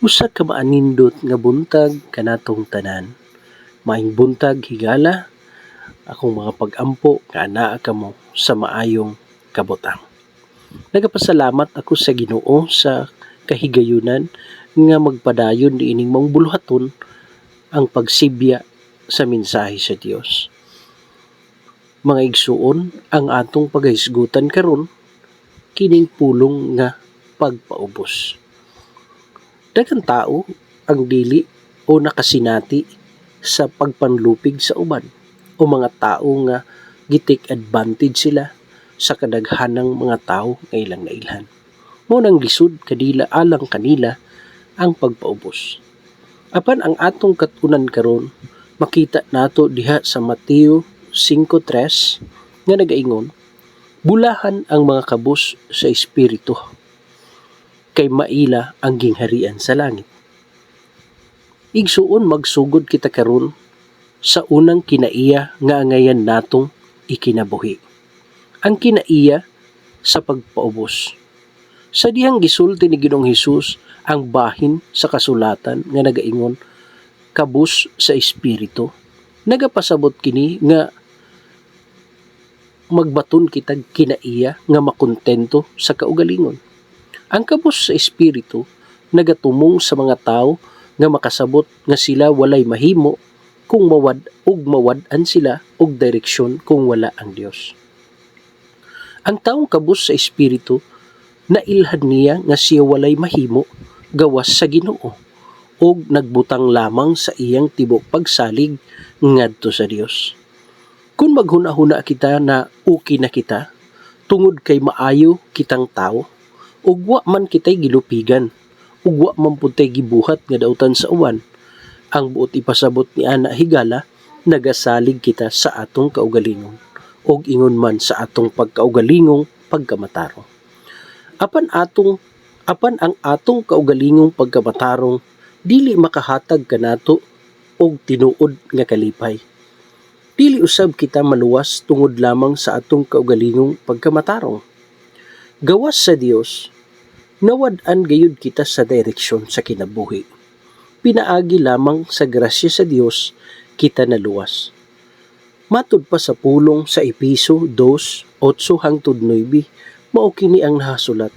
Usa ka maanindot nga buntag kanatong tanan. Maayong buntag higala, akong mga pag-ampo nga anaa kamo sa maayong kabutang. Nagapasalamat ako sa Ginoo sa kahigayunan nga magpadayon diining maong buluhaton ang pagsibya sa mensahe sa Dios. Mga igsuon, ang atong paghisgutan karon kining pulong nga pagpaubos. Daghang tao ang dili o nakasinati sa pagpanlupig sa uban o mga tao nga gitik advantage sila sa kadaghanang mga tao nga ilang nailhan. Mo nang lisod kadila alang kanila ang pagpaubos. Apan ang atong katunan karon makita nato diha sa Mateo 5:3 nga nagaingon, bulahan ang mga kabus sa espiritu kay maila ang gingharian sa langit. Igsuon magsugod kita karon sa unang kinaiya nga angayan natong ikinabuhi. Ang kinaiya sa pagpaubos. Sa dihang gisulti ni Ginoong Hesus ang bahin sa kasulatan nga nagaingon, kabus sa espiritu. Nagapasabot kini nga magbaton kitag kinaiya nga makontento sa kaugalingon. Ang kabus sa espiritu nagatumong sa mga tao nga makasabot nga sila walay mahimo kung mawad-an sila og direksyon kung wala ang Dios. Ang taong kabus sa espiritu nailhan niya nga siya walay mahimo gawas sa Ginoo og nagbutang lamang sa iyang tibok pagsalig ngadto sa Dios. Kung maghuna-huna kita na okay na kita tungod kay maayo kitang tao, ug wa man kitay gilupigan, ug wa man pud tay gibuhat nga dautan sa uwan, ang buot ipasabot ni ana higala, nagasalig kita sa atong kaugalingon, ug ingon man sa atong pagkaugalingong pagkamatarong. Apan ang atong kaugalingong pagkamatarong dili makahatag kanato og tinuod nga kalipay. Dili usab kita maluwas tungod lamang sa atong kaugalingong pagkamatarong. Gawas sa Dios, nawad-an gayud kita sa direksyon sa kinabuhi. Pinaagi lamang sa grasya sa Dios kita naluwas. Matud pa sa pulong sa Episo 2:8-9, mao kini ang nahasulat.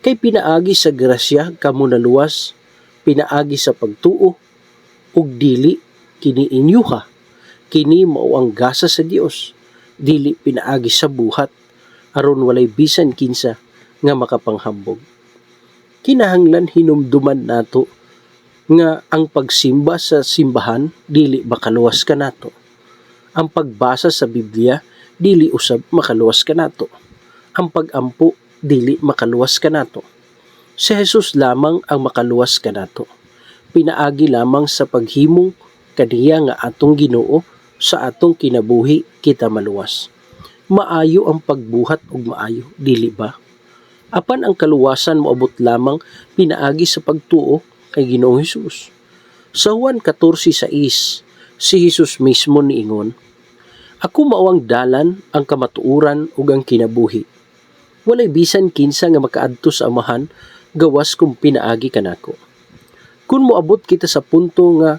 Kay pinaagi sa grasya kamo naluwas, pinaagi sa pagtuo ug dili kini inyuha. Kini mao ang gasa sa Dios, dili pinaagi sa buhat aron walay bisan kinsa nga makapanghambog. Kinahanglan hinumduman nato nga ang pagsimba sa simbahan dili makaluwas kanato. Ang pagbasa sa Biblia dili usab makaluwas kanato. Ang pag-ampo dili makaluwas kanato. Si Jesus lamang ang makaluwas kanato. Pinaagi lamang sa paghimong kaniya nga atong Ginoo sa atong kinabuhi kita maluwas. Maayo ang pagbuhat ug maayo, dili ba? Apan ang kaluwasan moabot lamang pinaagi sa pagtuo kay Ginoong Hesus. Sa Juan 14:6, si Jesus mismo niingon, "Ako mao ang dalan, ang kamatuoran ug ang kinabuhi. Walay bisan kinsa nga makaadto sa Amahan gawas kung pinaagi kanako." Kung moabot kita sa punto nga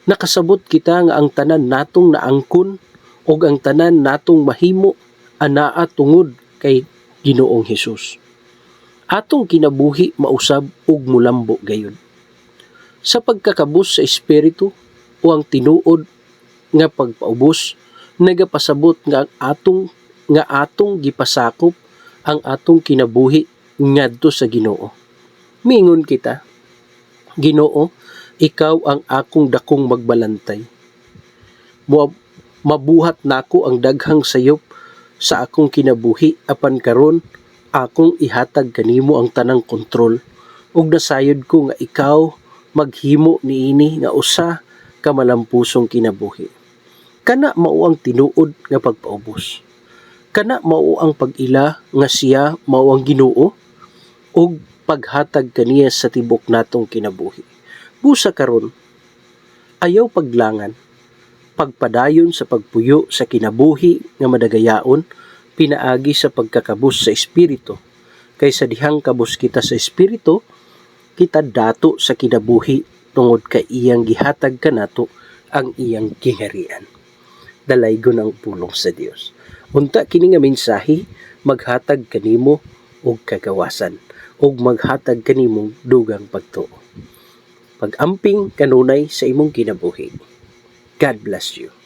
nakasabot kita nga ang tanan natong naangkon o ang tanan natong mahimo anaa tungod kay Ginoong Hesus. Atong kinabuhi mausab ug mulambo gayud. Sa pagkakabus sa espiritu o ang tinuod nga pagpaubos, nagapasabot nga atong gipasakop ang atong kinabuhi ngadto sa Ginoo. Miingon kita, Ginoo, ikaw ang akong dakong magbalantay. Mabuhat nako ang daghang sayop sa akong kinabuhi apan karon akong ihatag kanimo ang tanang kontrol ug nasayod ko nga ikaw maghimo niini nga usa ka malampusong kinabuhi. Kana mao ang tinuod nga pagpaubos. Kana mao ang pag-ila nga siya mao ang Ginoo ug paghatag kaniya sa tibok natong kinabuhi. Busa karon, ayaw paglangan, pagpadayon sa pagpuyo sa kinabuhi nga madagayaon, pinaagi sa pagkakabus sa espiritu. Kaysa dihang kabus kita sa espiritu, kita dato sa kinabuhi tungod kay iyang gihatag kanato ang iyang gingharian. Dalaygon ang pulong sa Dios. Unta kini nga mensahe maghatag kanimo og kagawasan ug maghatag kanimong dugang pagtuo. Pag-amping kanunay sa imong kinabuhi. God bless you.